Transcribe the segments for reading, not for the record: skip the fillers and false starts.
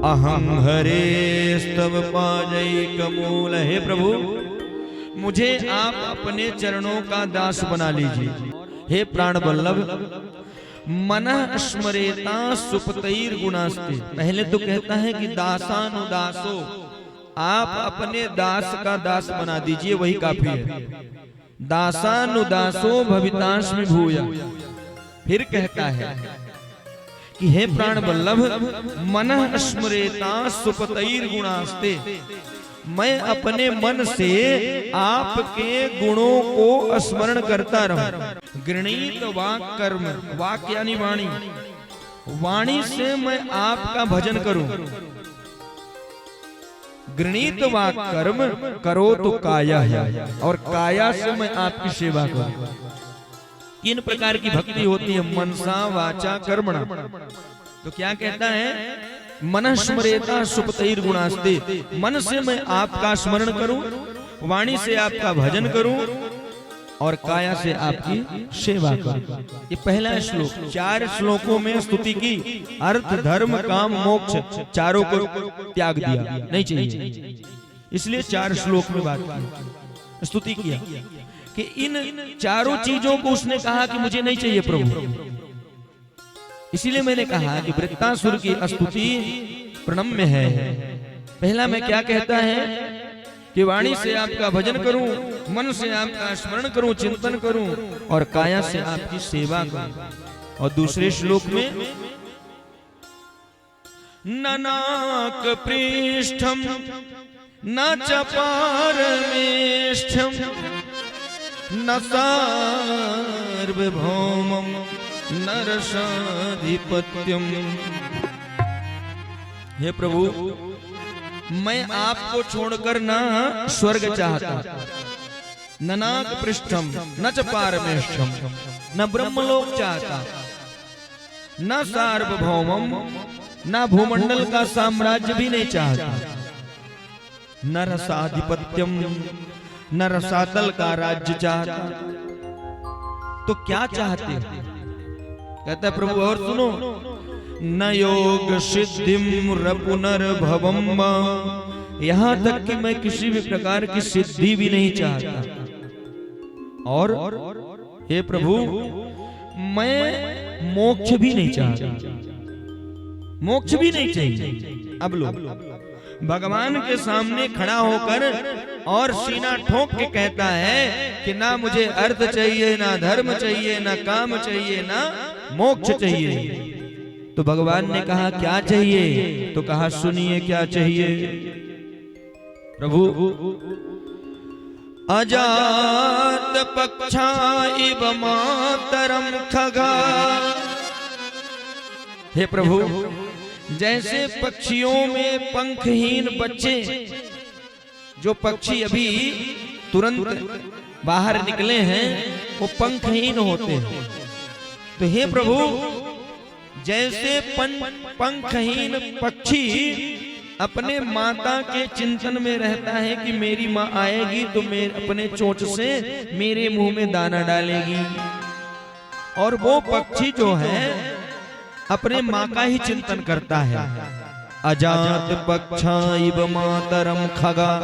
अहं हरे स्तव पादैकमूल। हे प्रभु, मुझे आप अपने चरणों का दास बना लीजिए। हे प्राण वल्लभ, मनः स्मरेता सुपतैर गुणास्ते। पहले तो कहता है कि दासानुदासो, आप अपने दास का दास बना दीजिए, वही काफी है। दासानुदासो भवितास्मि भूया। फिर कहता है कि हे प्राण वल्लभ, मनः स्मरेता सुपतैर गुणास्ते, मैं अपने मन से आपके गुणों को स्मरण करता रहूं। गृणीत वाक कर्म, वाक यानी वाणी, वाणी से मैं आपका भजन करूं। गृणीत वाक कर्म करो तो काया है, और काया से मैं आपकी सेवा करूं। तीन प्रकार की भक्ति होती है, मनसा वाचा कर्मणा। तो क्या कहता है, मनः स्मरेता सुपतैर गुणास्ते, मन से मैं आपका स्मरण करूं, वाणी से आपका भजन करूं, और काया से आपकी सेवा करूं। ये पहला श्लोक। 4 श्लोकों में स्तुति की, अर्थ धर्म काम मोक्ष चारों को त्याग दिया, नहीं चाहिए, इसलिए 4 श्लोक में बात की, स्तुति किया कि इन चारों चीजों को उसने कहा कि मुझे नहीं चाहिए प्रभु। इसीलिए मैंने कहा कि वृत्तासुर की स्तुति प्रणम्य है। पहला में क्या कहता है कि वाणी से आपका भजन करूं, मन से आपका स्मरण करूं, चिंतन करूं, और काया से आपकी सेवा करूं। और दूसरे श्लोक में ननाक पृष्ठम न च पारमेष्ठम न सार्वभौमम नरसाधिपत्यम। हे प्रभु, मैं आपको छोड़कर ना स्वर्ग चाहता, न नाग पृष्ठम न च पारमेष्ठम, न ब्रह्मलोक चाहता, न सार्वभौमम, न भूमंडल का साम्राज्य भी नहीं चाहता, न रसाधिपत्यम, न रसातल का राज्य चाहता। तो क्या चाहते हैं? कहता है प्रभु और सुनो, न योग सिद्धिम पुनर्भवम, यहां तक कि मैं किसी भी प्रकार की सिद्धि भी नहीं चाहता, और हे प्रभु मैं मोक्ष भी नहीं चाहता, मोक्ष भी नहीं चाहिए। अब लो, भगवान के सामने खड़ा होकर और सीना ठोक के कहता है कि ना मुझे अर्थ चाहिए, ना धर्म चाहिए, ना काम चाहिए, ना मोक्ष चाहिए। तो भगवान ने कहा क्या चाहिए? तो कहा सुनिए क्या चाहिए। प्रभु, अजात पक्षा इव मातरम खगा। हे प्रभु, जैसे पक्षियों में पंखहीन बच्चे, जो पक्षी अभी तुरंत बाहर निकले हैं वो पंखहीन होते हैं, तो हे प्रभु जैसे पंखहीन पक्षी अपने माता के चिंतन में रहता है कि मेरी माँ आएगी तो मेरे अपने चोंच से मेरे मुंह में दाना डालेगी, और वो पक्षी जो है अपने माँ का ही चिंतन करता है। अजात पक्षा इव मातरम खगा।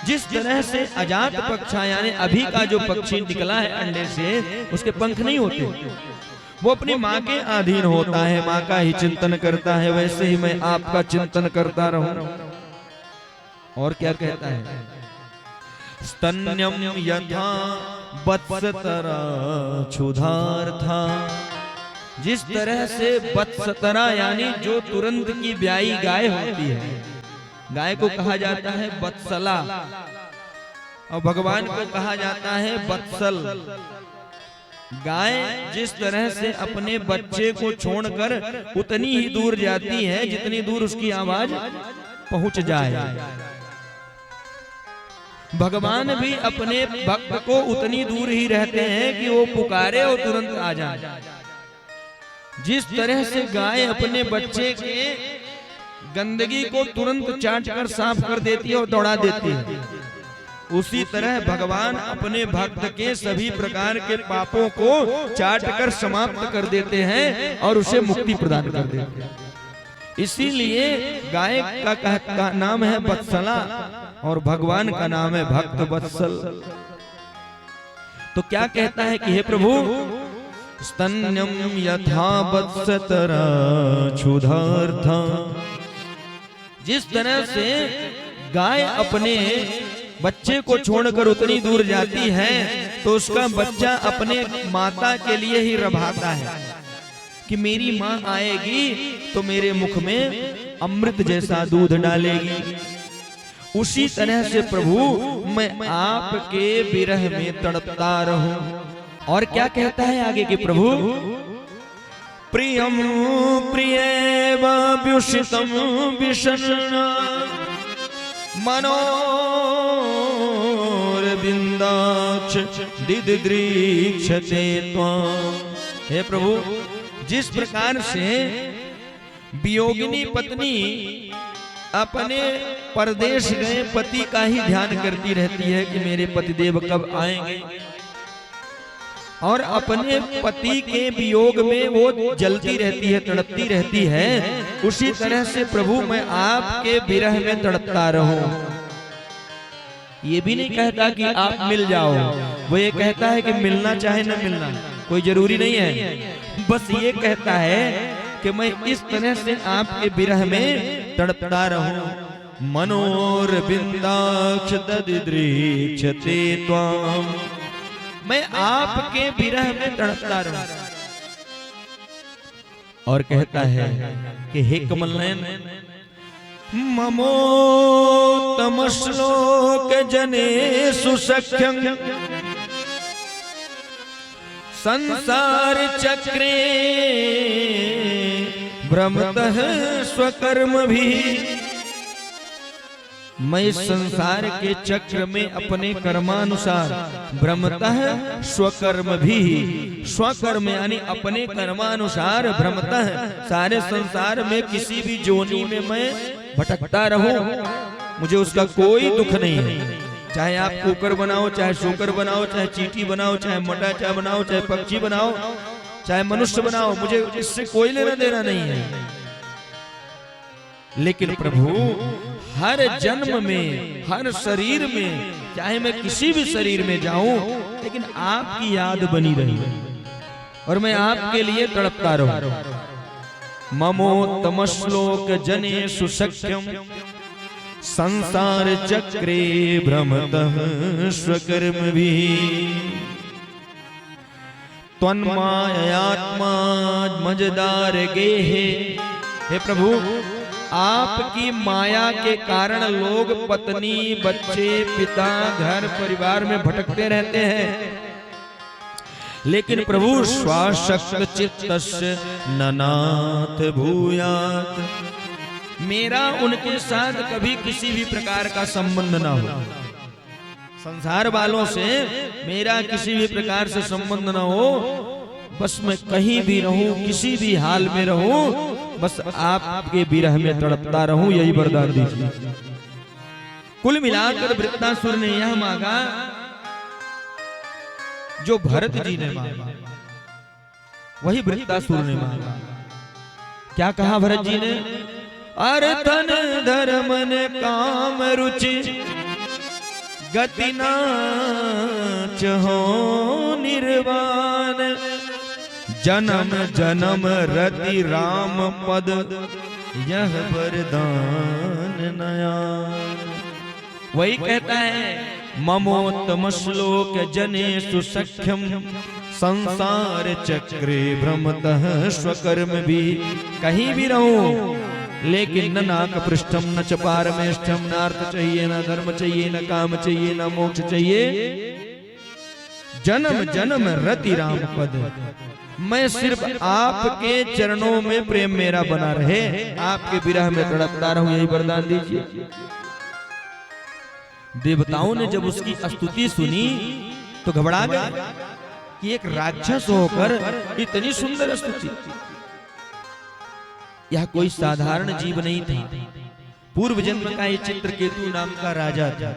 जिस तरह से अजात पक्षा यानी अभी का जो पक्षी निकला है अंडे से, उसके पंख नहीं होते, वो अपनी माँ के अधीन होता है, माँ का ही चिंतन करता है, वैसे ही मैं आपका चिंतन करता रहूं। और क्या कहता है? स्तन्यम यथा वत्सतरा क्षुधार्था। जिस तरह से वत्सतरा यानी जो तुरंत की ब्याई गाय होती है, गाय को कहा जाता है वत्सला, और भगवान को कहा जाता है वत्सल। गाय जिस तरह से अपने बच्चे को छोड़कर उतनी ही दूर जाती है जितनी दूर उसकी आवाज पहुंच जाए, भगवान भी अपने भक्त को उतनी दूर ही रहते हैं कि वो पुकारे और तुरंत आ जाए। जिस तरह से गाय अपने बच्चे के गंदगी को तुरंत चाट कर साफ कर देती है और दौड़ा देती है, उसी तरह भगवान अपने भक्त के सभी प्रकार के पापों को चाट कर समाप्त कर देते हैं और उसे मुक्ति प्रदान कर देते हैं। इसीलिए गाय का नाम है वत्सला और भगवान का नाम है भक्त वत्सल। तो क्या कहता है कि हे प्रभु, स्तन्यम यथा वत्सतरा क्षुधार्था, जिस तरह से गाय अपने बच्चे को छोड़कर उतनी दूर जाती है तो उसका बच्चा अपने माता के लिए ही रभाता है कि मेरी माँ आएगी तो मेरे मुख में अमृत जैसा दूध डालेगी। उसी तरह से प्रभु मैं आपके विरह में तड़पता रहूं। और क्या कहता है आगे कि प्रभु, प्रियम प्रियेव व्युषितम विषण्णा मनोरविन्दाक्ष दिदृक्षते त्वाम्। हे प्रभु, जिस प्रकार से वियोगिनी पत्नी अपने परदेश गए पति का ही ध्यान करती रहती है कि मेरे पतिदेव कब आएंगे, और अपने पति के वियोग में वो जलती रहती है, तड़पती रहती है, उसी तरह से प्रभु मैं आपके विरह में तड़पता रहूं। ये भी नहीं कहता कि आप मिल जाओ, वो ये कहता है कि मिलना चाहे न मिलना कोई जरूरी नहीं है, बस ये कहता है कि मैं इस तरह से आपके विरह में तड़पता रहूं। मनोरविन्दाक्ष दिदृक्षते त्वाम्, मैं आपके विरह में तड़पता रहूं। और कहता है कि हे कमलनयन, ममोत्तम श्लोक जनेषु सख्यं संसार चक्रे भ्रमतः स्वकर्म भी। मैं इस संसार के चक्र में अपने कर्मानुसार भ्रमतः स्वकर्म भी, स्वकर्म यानी अपने कर्मानुसार भ्रमतः सारे संसार में किसी भी जोनी में मैं भटकता रहूं, मुझे उसका कोई दुख नहीं है। चाहे आप कुकर बनाओ, चाहे शूकर बनाओ, चाहे चींटी बनाओ, चाहे मोटा चाय बनाओ, चाहे पक्षी बनाओ, चाहे मनुष्य बनाओ, मुझे इससे कोई लेना देना नहीं है। लेकिन प्रभु हर जन्म में, हर शरीर में, चाहे मैं किसी भी शरीर में जाऊं, लेकिन आपकी याद बनी रही और मैं आपके लिए तड़पता रहूं। ममोत्तम श्लोक जनेषु सख्यम संसार चक्रे भ्रमतः स्वकर्म भी। त्वन्मायात्मा मजदार गेहे। हे प्रभु, आपकी माया के कारण लोग पत्नी, बच्चे, पिता, घर परिवार में भटकते रहते हैं, लेकिन प्रभु स्वाशक्त चित्तस्य ननाथ भूयात्, मेरा उनके साथ कभी किसी भी प्रकार का संबंध ना हो। संसार वालों से मेरा किसी भी प्रकार से संबंध ना हो, बस मैं कहीं भी रहूं, किसी भी हाल में रहूं, बस आपके विरह में तड़पता रहूं, यही वरदान दीजिए। कुल मिलाकर वृत्तासुर ने यह मांगा जो भरत जी ने मांगा, वही वृत्तासुर ने मांगा। क्या कहा भरत जी ने? अर्थन धर्म ने काम रुचि गति नाच हो निर्वाण, जन्म जन्म रति राम पद यह वरदान नया। वही कहता है ममोत्तम श्लोक जनेषु सख्यम संसार चक्रे भ्रमतः स्वकर्म भी। कहीं भी रहूं, लेकिन न नाक पृष्ठम न च पारमेष्ठम, न अर्थ चाहिए, न धर्म चाहिए, न काम चाहिए, न मोक्ष चाहिए, जन्म जन्म रति राम पद। मैं सिर्फ आपके चरणों में प्रेम मेरा बना रहे, आपके विरह में तड़पता रहूं, यही वरदान दीजिए। देवताओं ने जब उसकी स्तुति सुनी तो घबरा गए कि एक राक्षस होकर इतनी सुंदर स्तुति। यह कोई साधारण जीव नहीं था, पूर्व जन्म का ये चित्रकेतु नाम का राजा था।